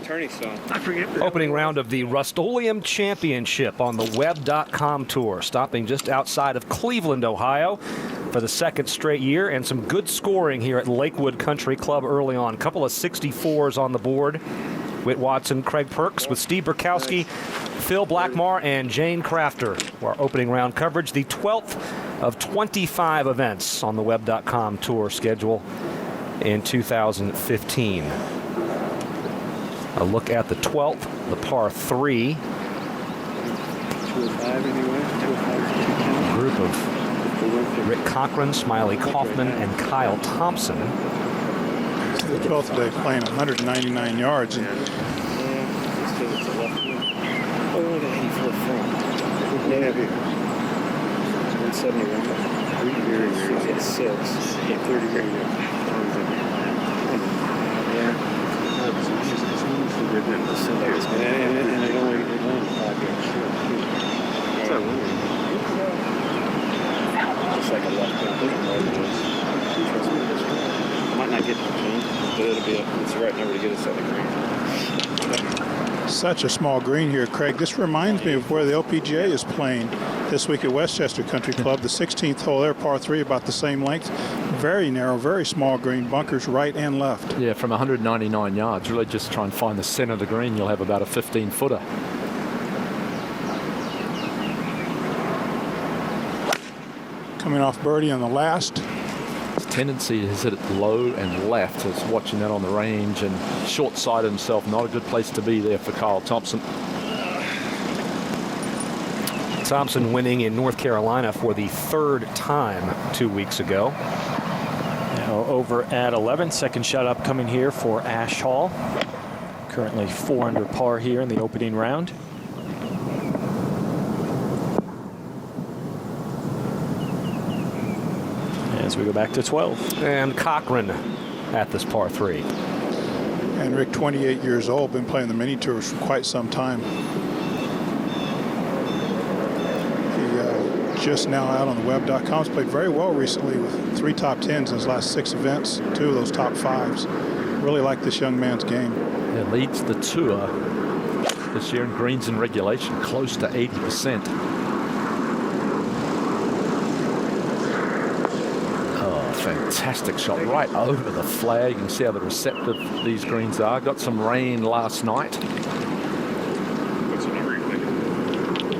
attorney song. I forget. Opening round of the Rust-Oleum Championship on the Web.com Tour, stopping just outside of Cleveland, Ohio, for the second straight year, and some good scoring here at Lakewood Country Club early on. A couple of 64s on the board. Whit Watson, Craig Perks with Steve Burkowski, Phil Blackmar, and Jane Crafter. Our opening round coverage, the 12th of 25 events on the Web.com Tour schedule in 2015. A look at the 12th, the par 3. 205 anyway. 205. A group of Rick Cochran, Smiley Kaufman, and Kyle Thompson. The 12th day playing 199 yards. And It's a left one. Oh, we only got 84 front. Yeah, 171. 3 years. 6. Yeah, 30 years. Yeah. And it only 5 years. Just like a left one. Might not get the green, but it's the right number to get us at the green. such a small green here, Craig. This reminds me of where the LPGA is playing this week at Westchester Country Club. The 16th hole there, par 3, about the same length. Very narrow, very small green, bunkers right and left. Yeah, from 199 yards. Really just try and find the center of the green. You'll have about a 15-footer. Coming off birdie on the last. His tendency is hit it low and left. Is watching that on the range and short-sighted himself. Not a good place to be there for Kyle Thompson. Thompson winning in North Carolina for the third time 2 weeks ago. Now over at 11, second shot upcoming here for Ash Hall. Currently 4 under par here in the opening round. As we go back to 12. And Cochran at this par 3. And Rick, 28 years old, been playing the mini tours for quite some time. He just now out on the web.com. Has played very well recently with 3 top 10s in his last 6 events, 2 of those top 5s. Really like this young man's game. It leads the tour this year in greens and regulation, close to 80%. Fantastic shot right over the flag. You can see how the receptive these greens are. Got some rain last night. What's the number you think?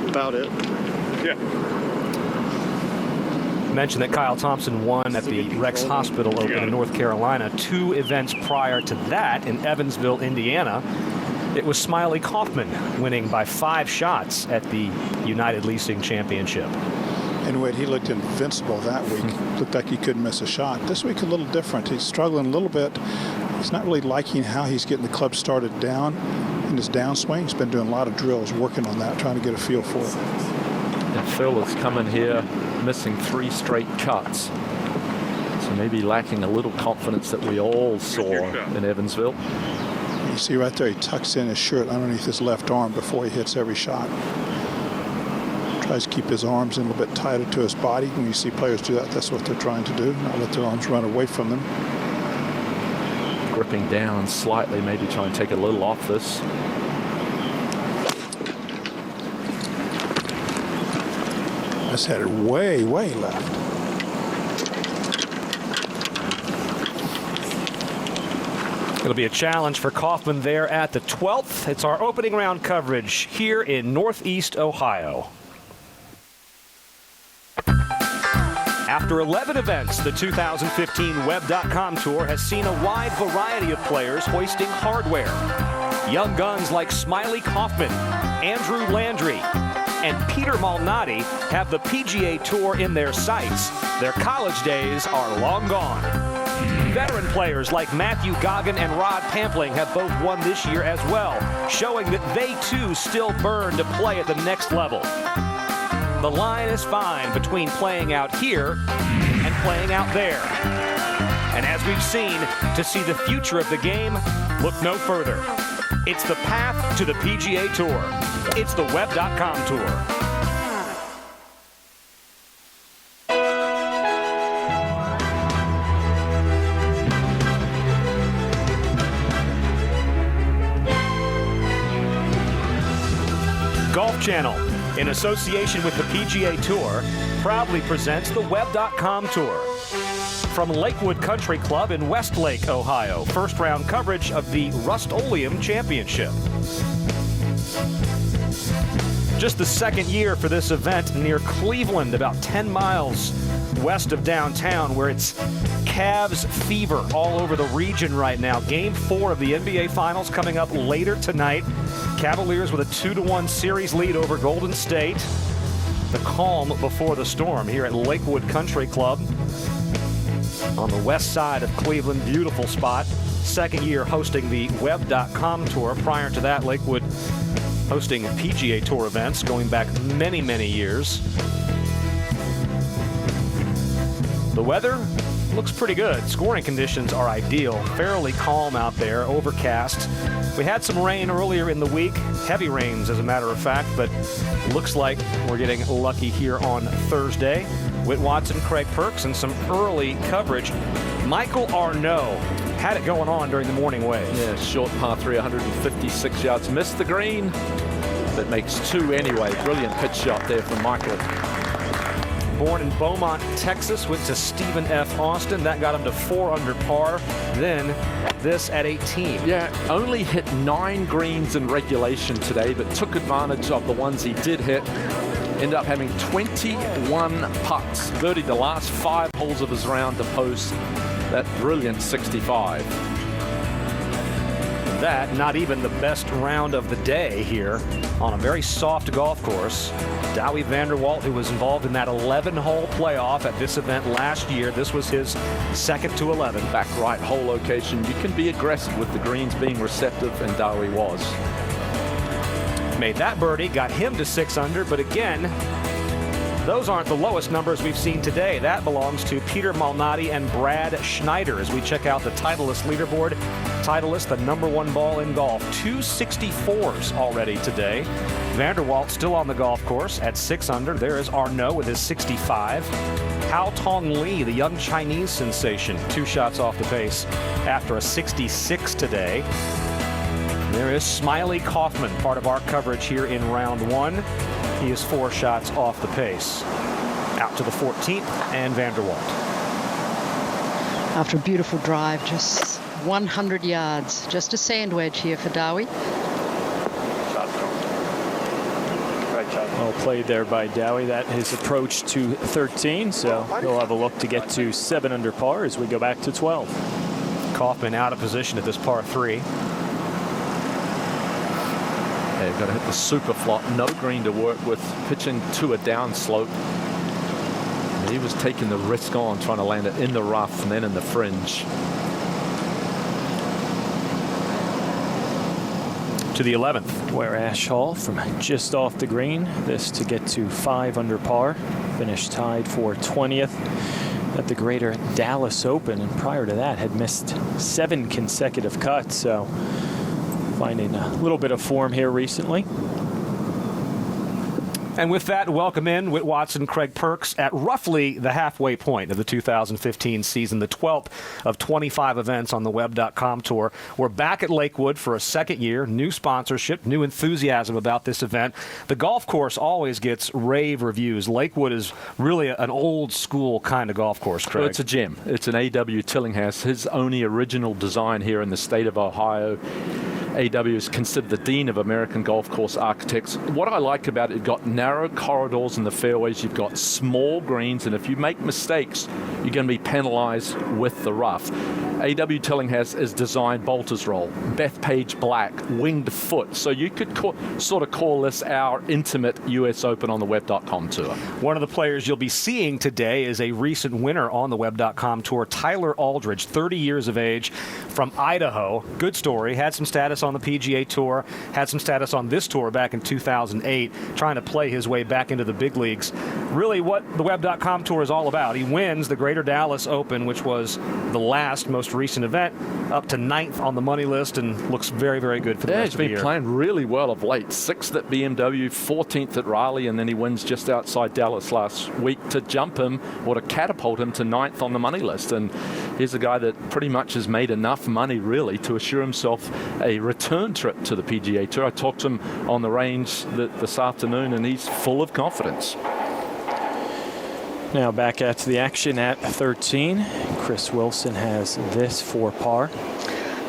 About it. Yeah. Mentioned that Kyle Thompson won at the Rex Hospital Open in North Carolina. 2 events prior to that in Evansville, Indiana. It was Smiley Kaufman winning by 5 shots at the United Leasing Championship. And Whit, he looked invincible that week. Looked like he couldn't miss a shot. This week a little different. He's struggling a little bit. He's not really liking how he's getting the club started down in his downswing. He's been doing a lot of drills, working on that, trying to get a feel for it. And Phil has come in here missing 3 straight cuts. So maybe lacking a little confidence that we all saw in Evansville. You see right there, he tucks in his shirt underneath his left arm before he hits every shot. Tries to keep his arms in a little bit tighter to his body. When you see players do that, that's what they're trying to do. Not let their arms run away from them. Gripping down slightly, maybe try and take a little off this. That's headed way, way left. It'll be a challenge for Kaufman there at the 12th. It's our opening round coverage here in Northeast Ohio. After 11 events, the 2015 Web.com Tour has seen a wide variety of players hoisting hardware. Young guns like Smiley Kaufman, Andrew Landry, and Peter Malnati have the PGA Tour in their sights. Their college days are long gone. Veteran players like Matthew Goggin and Rod Pampling have both won this year as well, showing that they too still burn to play at the next level. The line is fine between playing out here and playing out there. And as we've seen, to see the future of the game, look no further. It's the path to the PGA Tour. It's the Web.com Tour. Golf Channel, in association with the PGA Tour, proudly presents the Web.com Tour. From Lakewood Country Club in Westlake, Ohio, first round coverage of the Rust-Oleum Championship. Just the second year for this event near Cleveland, about 10 miles west of downtown, where it's Cavs fever all over the region right now. Game 4 of the NBA Finals coming up later tonight. Cavaliers with a 2-1 series lead over Golden State. The calm before the storm here at Lakewood Country Club on the west side of Cleveland. Beautiful spot. Second year hosting the Web.com Tour. Prior to that, Lakewood hosting PGA Tour events going back many, many years. The weather looks pretty good. Scoring conditions are ideal. Fairly calm out there, overcast. We had some rain earlier in the week, heavy rains as a matter of fact, but looks like we're getting lucky here on Thursday. Whit Watson, Craig Perks, and some early coverage. Michael Arnaud had it going on during the morning wave. Yeah, short par 3, 156 yards. Missed the green, but makes 2 anyway. Brilliant pitch shot there from Michael. Born in Beaumont, Texas, went to Stephen F. Austin. That got him to 4 under par. Then this at 18. Yeah, only hit 9 greens in regulation today, but took advantage of the ones he did hit. Ended up having 21 putts. Birdied the last 5 holes of his round to post that brilliant 65. That, not even the best round of the day here on a very soft golf course. Douwe van der Walt, who was involved in that 11-hole playoff at this event last year. This was his second to 11. Back right hole location. You can be aggressive with the greens being receptive, and Douwe was. Made that birdie, got him to 6 under, but again, those aren't the lowest numbers we've seen today. That belongs to Peter Malnati and Brad Schneider as we check out the Titleist leaderboard. Titleist, the #1 ball in golf. 264s already today. Van der Walt still on the golf course at 6 under. There is Arnaud with his 65. Hao Tong Lee, the young Chinese sensation, 2 shots off the pace after a 66 today. There is Smiley Kaufman, part of our coverage here in round 1. He is 4 shots off the pace. Out to the 14th, and Van der Walt. After a beautiful drive, just 100 yards. Just a sand wedge here for Douwe. Well played there by Douwe. That his approach to 13, so he'll have a look to get to 7 under par as we go back to 12. Kaufman out of position at this par 3. Yeah, you've got to hit the super flop. No green to work with. Pitching to a downslope. He was taking the risk on trying to land it in the rough and then in the fringe. To the 11th. Where Ash Hall from just off the green. This to get to 5 under par. Finished tied for 20th at the Greater Dallas Open, and prior to that had missed 7 consecutive cuts. So finding a little bit of form here recently. And with that, welcome in Whit Watson, Craig Perks at roughly the halfway point of the 2015 season, the 12th of 25 events on the Web.com Tour. We're back at Lakewood for a second year, new sponsorship, new enthusiasm about this event. The golf course always gets rave reviews. Lakewood is really an old school kind of golf course, Craig. Well, it's a gem. It's an A.W. Tillinghast, his only original design here in the state of Ohio. A.W. is considered the dean of American golf course architects. What I like about it, you've got narrow corridors in the fairways, you've got small greens, and if you make mistakes, you're going to be penalized with the rough. A.W. Tillinghast is designed Bolter's Roll, Bethpage Black, winged foot. So you could sort of call this our intimate U.S. Open on the Web.com Tour. One of the players you'll be seeing today is a recent winner on the Web.com Tour, Tyler Aldridge, 30 years of age from Idaho. Good story. Had some status on the PGA Tour, had some status on this tour back in 2008, trying to play his way back into the big leagues. Really what the Web.com Tour is all about. He wins the Greater Dallas Open, which was the last, most recent event, up to 9th on the money list, and looks very, very good for the rest of the year. He's been playing really well of late. 6th at BMW, 14th at Raleigh, and then he wins just outside Dallas last week to jump him or to catapult him to 9th on the money list. And here's a guy that pretty much has made enough money, really, to assure himself a return trip to the PGA Tour. I talked to him on the range this afternoon, and he's full of confidence. Now back at the action at 13. Chris Wilson has this for par.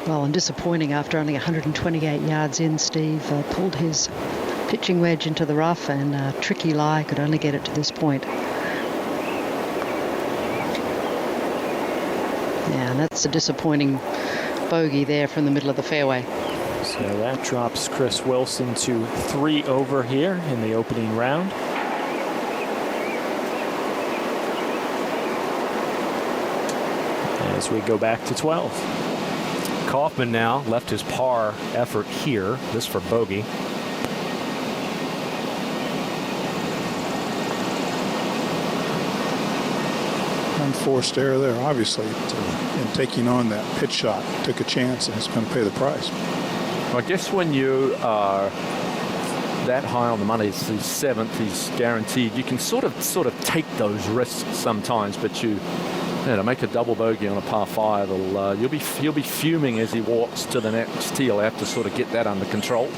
Well, and disappointing after only 128 yards in, Steve pulled his pitching wedge into the rough, and Tricky Lie could only get it to this point. Yeah, and that's a disappointing bogey there from the middle of the fairway. So that drops Chris Wilson to 3 over here in the opening round. As we go back to 12. Kaufman now left his par effort here. This for bogey. Unforced error there, obviously, in taking on that pitch shot. Took a chance, and it's going to pay the price. I guess when you are that high on the money, he's 7th, he's guaranteed. You can sort of take those risks sometimes, but to make a double bogey on a par 5, he'll be fuming as he walks to the next tee. He'll have to sort of get that under control.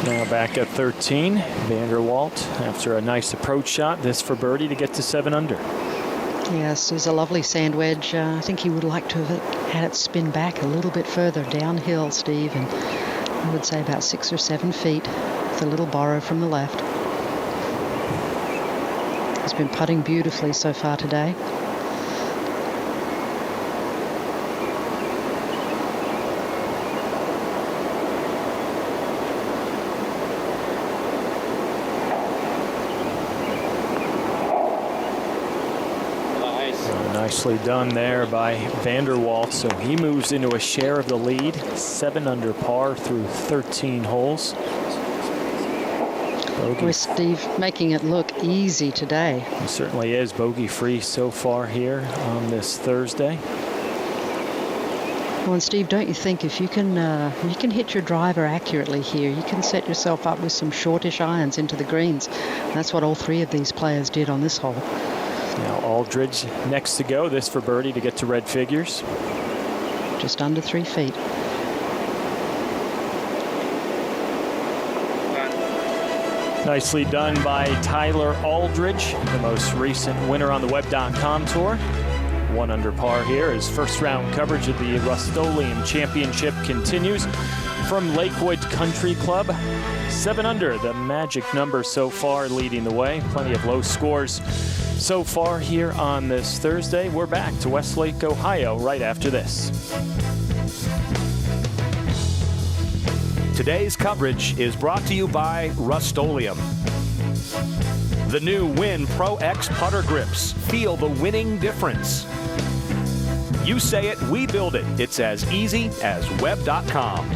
Now back at 13, Vanderwalt after a nice approach shot. This for birdie to get to 7 under. Yes, it was a lovely sand wedge. I think he would like to have had it spin back a little bit further downhill, Steve, and I would say about 6 or 7 feet with a little borrow from the left. He's been putting beautifully so far today. Nicely done there by Vanderwalt. So he moves into a share of the lead, 7 under par through 13 holes. With Steve making it look easy today. It certainly is bogey free so far here on this Thursday. Well, and Steve, don't you think if you can hit your driver accurately here, you can set yourself up with some shortish irons into the greens. And that's what all 3 of these players did on this hole. Now Aldridge next to go. This for birdie to get to red figures. Just under 3 feet. Nicely done by Tyler Aldridge, the most recent winner on the Web.com tour. 1 under par here. His first round coverage of the Rust-Oleum Championship continues from Lakewood Country Club. 7 under, the magic number so far, leading the way. Plenty of low scores so far here on this Thursday. We're back to Westlake, Ohio right after this. Today's coverage is brought to you by Rust-Oleum. The new Win Pro X putter grips. Feel the winning difference. You say it, we build it. It's as easy as Web.com.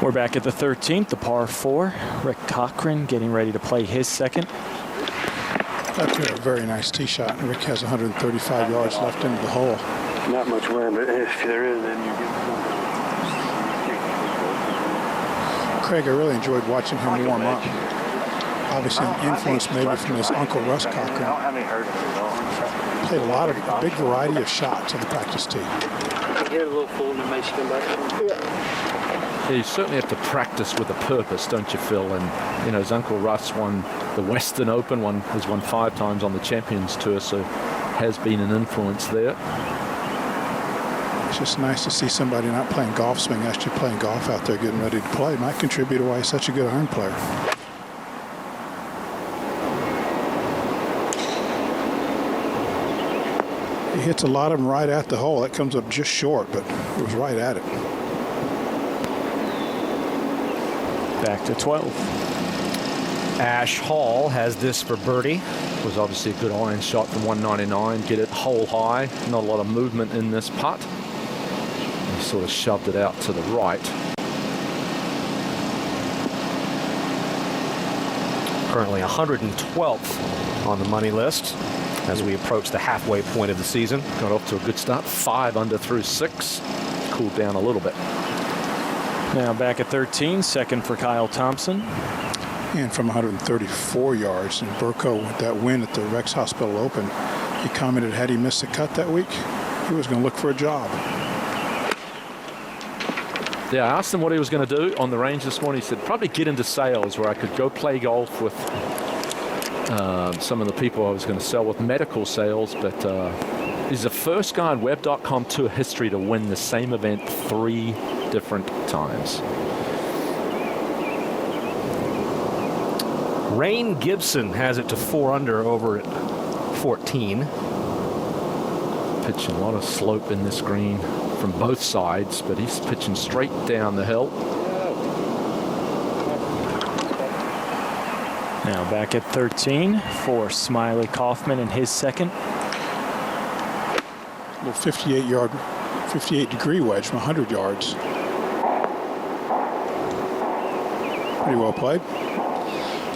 We're back at the 13th, the par 4. Rick Cochran getting ready to play his second. That's a very nice tee shot. Rick has 135 yards left into the hole. Not much wind, but if there is, then you get Craig, I really enjoyed watching him warm up. Obviously an influence maybe from his uncle Russ Cochran. Played a big variety of shots on the practice tee. Get a little full and makes you come back. Yeah, you certainly have to practice with a purpose, don't you, Phil? And, his uncle Russ won the Western Open, has won 5 times on the Champions Tour, so has been an influence there. It's just nice to see somebody not playing golf swing, actually playing golf out there, getting ready to play. Might contribute to why he's such a good iron player. He hits a lot of them right at the hole. That comes up just short, but it was right at it. Back to 12. Ash Hall has this for birdie. Was obviously a good iron shot from 199. Get it hole high. Not a lot of movement in this putt. He sort of shoved it out to the right. Currently 112th on the money list as we approach the halfway point of the season. Got off to a good start. 5 under through 6. Cooled down a little bit. Now back at 13, second for Kyle Thompson. And from 134 yards, and Burko, with that win at the Rex Hospital Open, he commented had he missed the cut that week, he was going to look for a job. Yeah, I asked him what he was going to do on the range this morning. He said probably get into sales where I could go play golf with some of the people I was going to sell with, medical sales. But he's the first guy in Web.com Tour history to win the same event 3 different times. Rain Gibson has it to 4 under over at 14. Pitching a lot of slope in this green from both sides, but he's pitching straight down the hill. Now back at 13 for Smiley Kaufman in his second. A little 58-degree wedge from 100 yards. Pretty well played.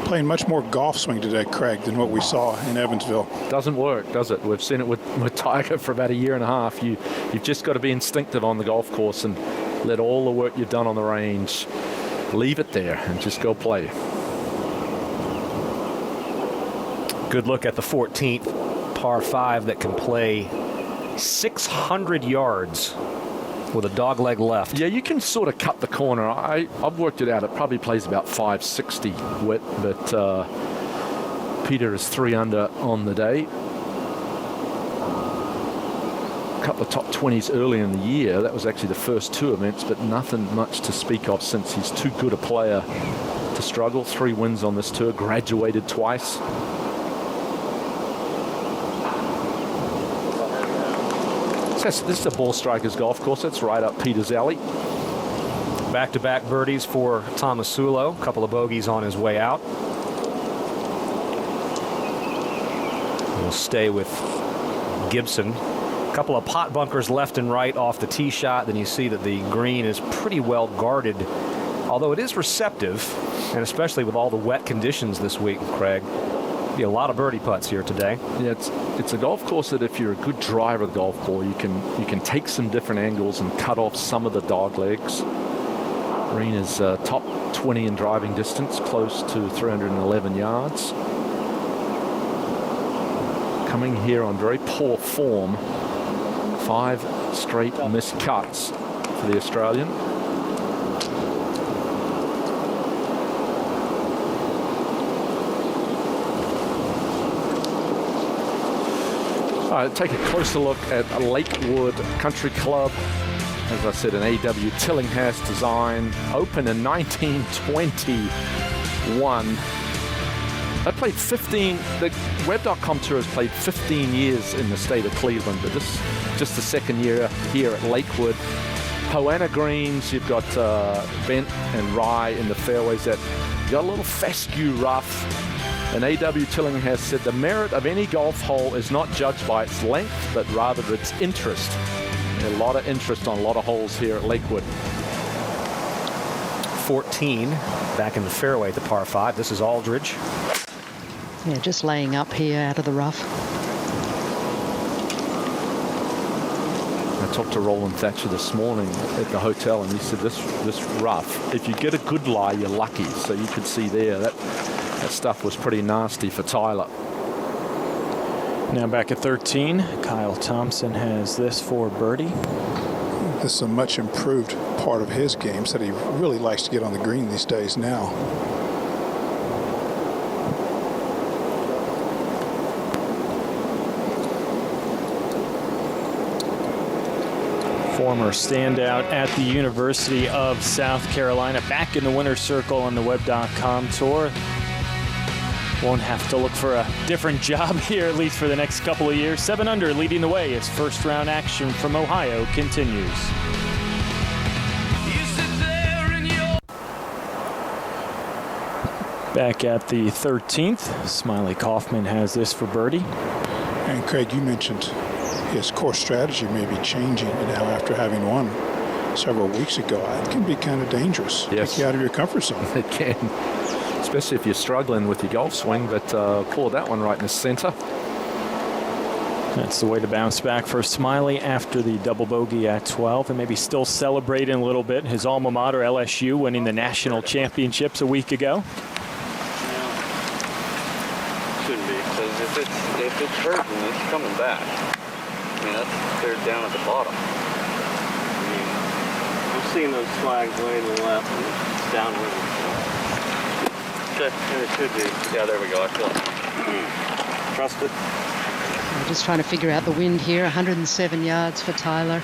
Playing much more golf swing today, Craig, than what we saw in Evansville. Doesn't work, does it? We've seen it with Tiger for about a year and a half. You've just got to be instinctive on the golf course and let all the work you've done on the range, leave it there and just go play. Good look at the 14th par 5 that can play 600 yards with a dog leg left. Yeah, you can sort of cut the corner. I've worked it out. It probably plays about 560 wet, but Peter is 3 under on the day. A couple of top 20s early in the year. That was actually the first 2 events, but nothing much to speak of since he's too good a player to struggle. 3 wins on this tour, graduated twice. This is a ball striker's golf course. That's right up Peter's alley. Back-to-back birdies for Tomasulo. A couple of bogeys on his way out. We'll stay with Gibson. A couple of pot bunkers left and right off the tee shot. Then you see that the green is pretty well guarded, although it is receptive, and especially with all the wet conditions this week, Craig. Be a lot of birdie putts here today. Yeah, it's a golf course that if you're a good driver of the golf ball, you can take some different angles and cut off some of the dog legs. Green is top 20 in driving distance, close to 311 yards. Coming here on very poor form, 5 straight missed cuts for the Australian. Take a closer look at Lakewood Country Club. As I said, an A.W. Tillinghast design, opened in 1921. They played 15, the Web.com Tour has played 15 years in the state of Cleveland, but this just the second year here at Lakewood. Poana greens, you've got bent and rye in the fairways. That you got a little fescue rough. And A.W. Tillinghast said the merit of any golf hole is not judged by its length, but rather its interest. A lot of interest on a lot of holes here at Lakewood. 14 back in the fairway at the par 5. This is Aldridge. Yeah, just laying up here out of the rough. I talked to Roland Thatcher this morning at the hotel, and he said this rough, if you get a good lie, you're lucky. So you could see there that stuff was pretty nasty for Tyler. Now back at 13, Kyle Thompson has this for birdie. This is a much improved part of his game. Said he really likes to get on the green these days now. Former standout at the University of South Carolina, back in the winner's circle on the Web.com Tour. Won't have to look for a different job here, at least for the next couple of years. 7 under, leading the way as first round action from Ohio continues. Back at the 13th, Smiley Kaufman has this for birdie. And Craig, you mentioned his course strategy may be changing now after having won several weeks ago. It can be kind of dangerous. Yes. Take you out of your comfort zone. It can. especially if you're struggling with your golf swing, but pulled that one right in the center. That's the way to bounce back for Smylie after the double bogey at 12, and maybe still celebrating a little bit. His alma mater, LSU, winning the national championships a week ago. Shouldn't be, because if it's hurting, it's coming back. I mean, that's clear down at the bottom. I mean, I'm seeing those flags way to the left and it's downward. And it should be. Yeah, there we go. I feel it. Trust it. We're just trying to figure out the wind here. 107 yards for Tyler.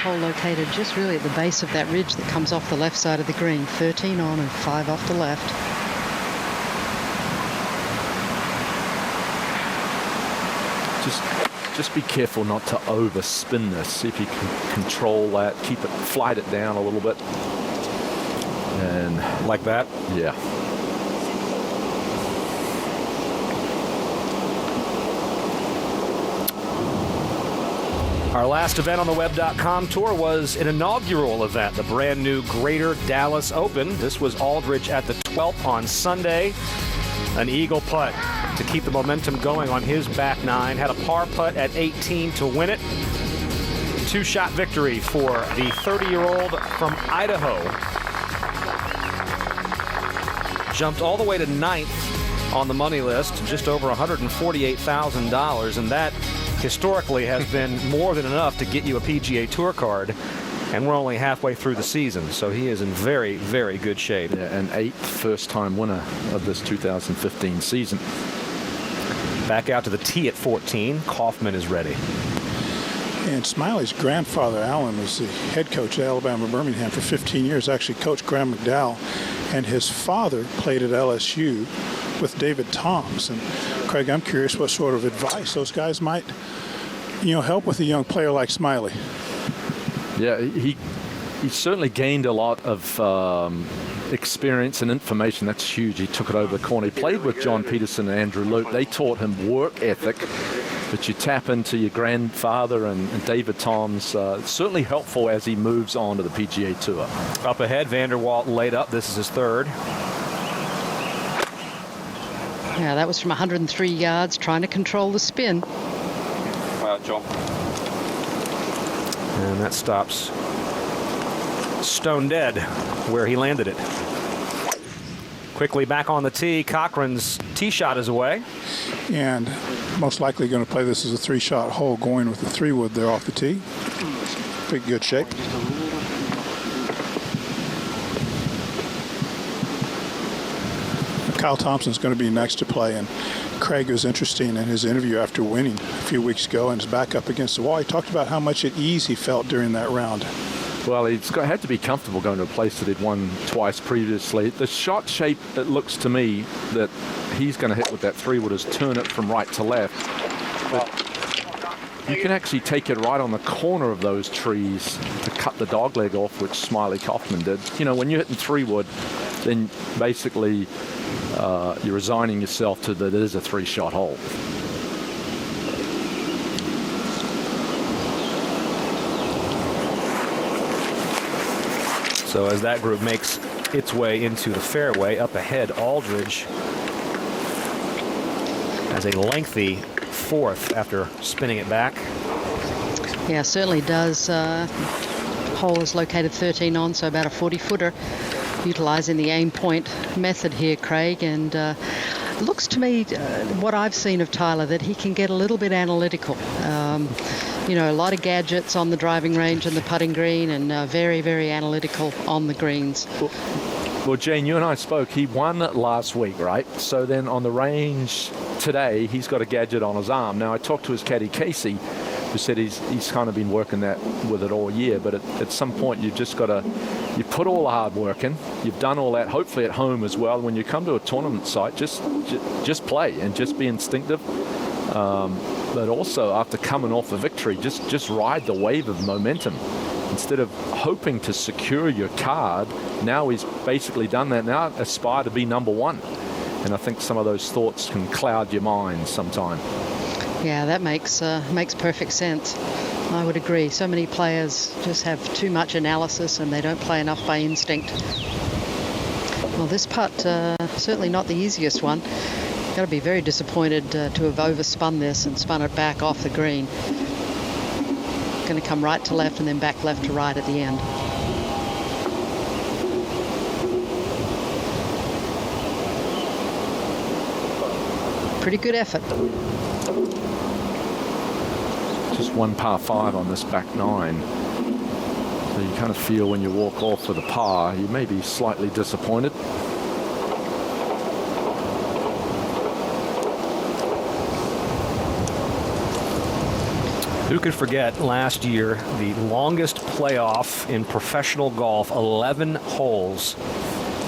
Hole located just really at the base of that ridge that comes off the left side of the green. 13 on and 5 off the left. Just be careful not to overspin this. See if you can control that, flight it down a little bit. And like that? Yeah. Our last event on the Web.com tour was an inaugural event, the brand new Greater Dallas Open. This was Aldridge at the 12th on Sunday. An eagle putt to keep the momentum going on his back nine. Had a par putt at 18 to win it. Two-shot victory for the 30-year-old from Idaho. Jumped all the way to 9th on the money list, just over $148,000, and that historically has been more than enough to get you a PGA Tour card, and we're only halfway through the season, so he is in very, very good shape. Yeah, an 8th first-time winner of this 2015 season. Back out to the tee at 14. Kaufman is ready. And Smiley's grandfather, Alan, was the head coach at Alabama Birmingham for 15 years, actually coached Graham McDowell, and his father played at LSU with David Toms. And Craig, I'm curious what sort of advice those guys might, help with a young player like Smylie. Yeah, he certainly gained a lot of experience and information. That's huge. He took it over the corner. He played with John Peterson and Andrew Luke. They taught him work ethic, but you tap into your grandfather and David Toms. Certainly helpful as he moves on to the PGA Tour. Up ahead, Vander Walt laid up. This is his third. Yeah, that was from 103 yards, trying to control the spin. John. And that stops stone dead where he landed it. Quickly back on the tee. Cochran's tee shot is away. And most likely going to play this as a 3-shot hole, going with the 3-wood there off the tee. Pretty good shape. Kyle Thompson's going to be next to play, and Craig was interesting in his interview after winning a few weeks ago and is back up against the wall. He talked about how much at ease he felt during that round. Well, had to be comfortable going to a place that he'd won twice previously. The shot shape, it looks to me that he's going to hit with that 3-wood is turn it from right to left. But you can actually take it right on the corner of those trees to cut the dogleg off, which Smylie Kaufman did. When you're hitting 3-wood, then basically you're resigning yourself to that it is a 3-shot hole. So as that group makes its way into the fairway, up ahead, Aldridge has a lengthy 4th after spinning it back. Yeah, certainly does. Hole is located 13 on, so about a 40-footer. Utilizing the aim point method here, Craig, and it looks to me, what I've seen of Tyler, that he can get a little bit analytical. A lot of gadgets on the driving range and the putting green, and very, very analytical on the greens. Well, Jane, you and I spoke. He won last week, right? So then on the range today, he's got a gadget on his arm. Now, I talked to his caddy, Casey, who said he's kind of been working with it all year, but at some point you've just got to, you put all the hard work in, you've done all that, hopefully at home as well. When you come to a tournament site, just play and just be instinctive. But also after coming off a victory, just ride the wave of momentum. Instead of hoping to secure your card, now he's basically done that. Now aspire to be number one. And I think some of those thoughts can cloud your mind sometime. Yeah, that makes perfect sense. I would agree. So many players just have too much analysis and they don't play enough by instinct. Well, this putt, certainly not the easiest one. Got to be very disappointed to have overspun this and spun it back off the green. Going to come right to left and then back left to right at the end. Pretty good effort. Just one par 5 on this back 9. So you kind of feel when you walk off with a par, you may be slightly disappointed. Who could forget last year, the longest playoff in professional golf, 11 holes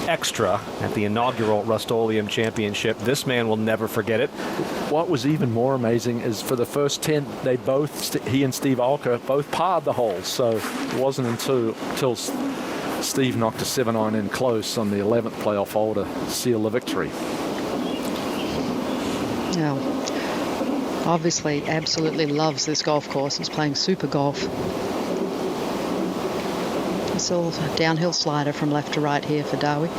extra at the inaugural Rust-Oleum Championship. This man will never forget it. What was even more amazing is for the first 10, they both, he and Steve Alker, both parred the holes. So it wasn't until Steve knocked a 7-iron in close on the 11th playoff hole to seal the victory. Now, obviously, absolutely loves this golf course. He's playing super golf. This little downhill slider from left to right here for Dawi.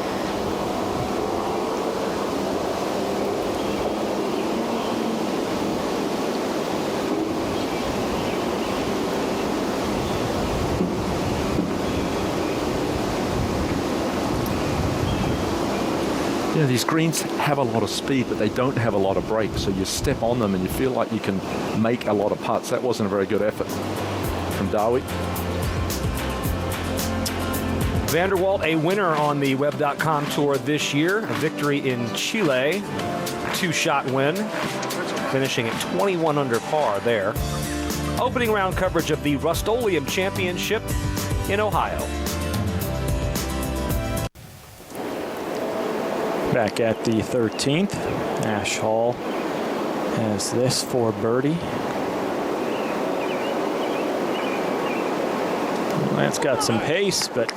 You know, these greens have a lot of speed, but they don't have a lot of break. So you step on them and you feel like you can make a lot of putts. That wasn't a very good effort from Dawi. Van der Walt, a winner on the Web.com Tour this year. A victory in Chile. 2-shot win. Finishing at 21 under par there. Opening round coverage of the Rust-Oleum Championship in Ohio. Back at the 13th, Ash Hall has this for birdie. Well, that's got some pace, but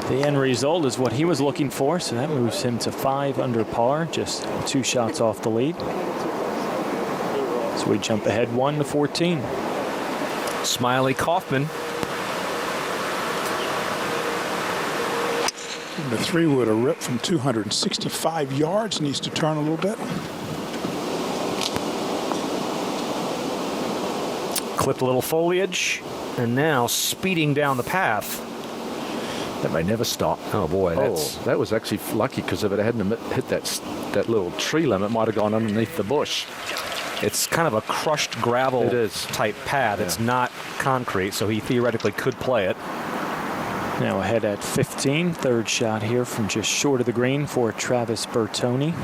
the end result is what he was looking for, so that moves him to 5 under par, just 2 shots off the lead. So we jump ahead 1 to 14. Smiley Kaufman. The 3 would have ripped from 265 yards. Needs to turn a little bit. Clipped a little foliage, and now speeding down the path. That may never stop. Oh boy, That was actually lucky, because if it hadn't hit that little tree limb, it might have gone underneath the bush. it's kind of a crushed gravel type pad. Yeah. It's not concrete, so he theoretically could play it. Now ahead at 15, third shot here from just short of the green for Travis Bertoni.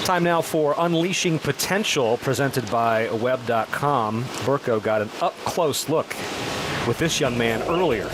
Time now for Unleashing Potential, presented by Web.com. Burko got an up-close look with this young man earlier.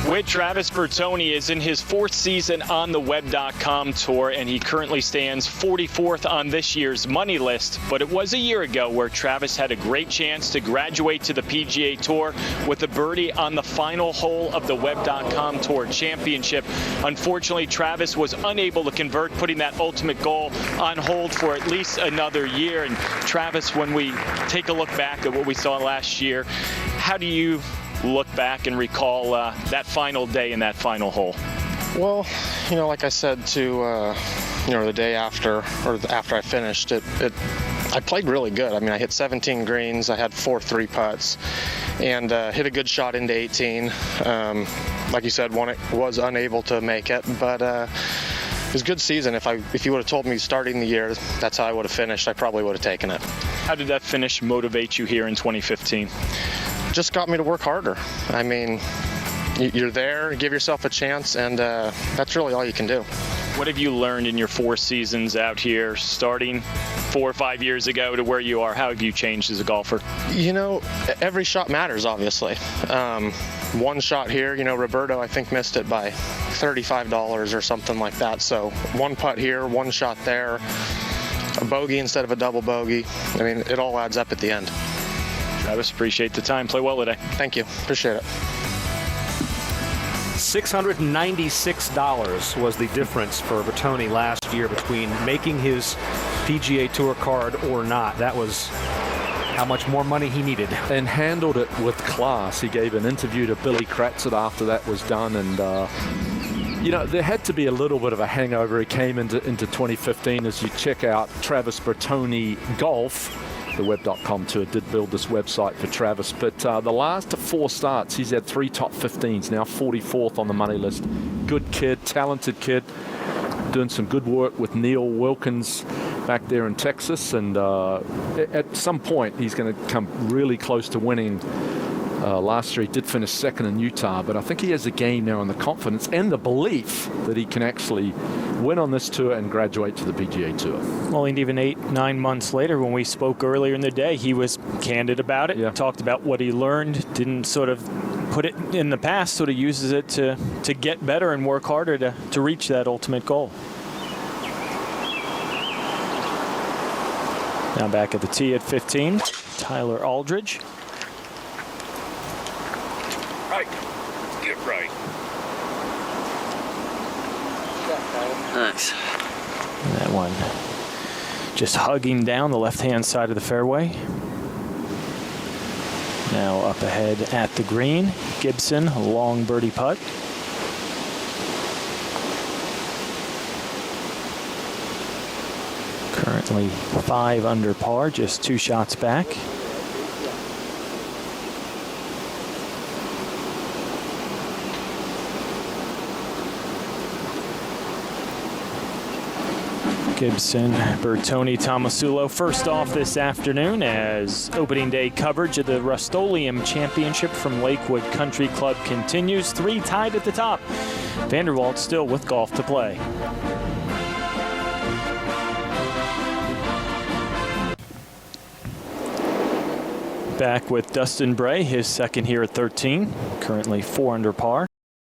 With Travis Bertoni is in his fourth season on the Web.com Tour, and he currently stands 44th on this year's money list. But it was a year ago where Travis had a great chance to graduate to the PGA Tour with a birdie on the final hole of the Web.com Tour Championship. Unfortunately, Travis was unable to convert, putting that ultimate goal on hold for at least another year. And Travis, when we take a look back at what we saw last year, how do you look back and recall that final day in that final hole? Well, you know, like I said to the day after, or after I finished it, I played really good. I mean, I hit 17 greens, I had 4 3 putts, and hit a good shot into 18. Like you said, was unable to make it, but it was a good season. If you would have told me starting the year that's how I would have finished, I probably would have taken it. How did that finish motivate you here in 2015? Just got me to work harder. I mean, you're there, give yourself a chance, and that's really all you can do. What have you learned in your 4 seasons out here, starting 4 or 5 years ago to where you are? How have you changed as a golfer? You know, every shot matters, obviously. One shot here, you know, Roberto, I think, missed it by $35 or something like that. So one putt here, one shot there, a bogey instead of a double bogey. I mean, it all adds up at the end. Travis, appreciate the time. Play well today. Thank you. Appreciate it. $696 was the difference for Bertoni last year between making his PGA Tour card or not. That was how much more money he needed. And handled it with class. He gave an interview to Billy Kratzer after that was done, and you know, there had to be a little bit of a hangover. He came into 2015. As you check out Travis Bertoni Golf, the web.com tour did build this website for Travis, but the last 4 starts, he's had 3 top 15s, now 44th on the money list. Good kid, talented kid, doing some good work with Neil Wilkins back there in Texas, and at some point he's going to come really close to winning. Last year he did finish 2nd in Utah, but I think he has the game now and the confidence and the belief that he can actually win on this tour and graduate to the PGA Tour. Well, and even 8-9 months later, when we spoke earlier in the day, he was candid about it. Yeah. Talked about what he learned, didn't sort of put it in the past, sort of uses it to get better and work harder to reach that ultimate goal. Now back at the tee at 15, Tyler Aldridge. Right. Get right. Nice. And that one just hugging down the left-hand side of the fairway. Now up ahead at the green, Gibson, a long birdie putt. Currently 5 under par, just 2 shots back. Gibson, Bertoni, Tomasulo first off this afternoon as opening day coverage of the Rust-Oleum Championship from Lakewood Country Club continues. 3 tied at the top. Vanderwalt still with golf to play. Back with Dustin Bray, his second here at 13, currently 4 under par.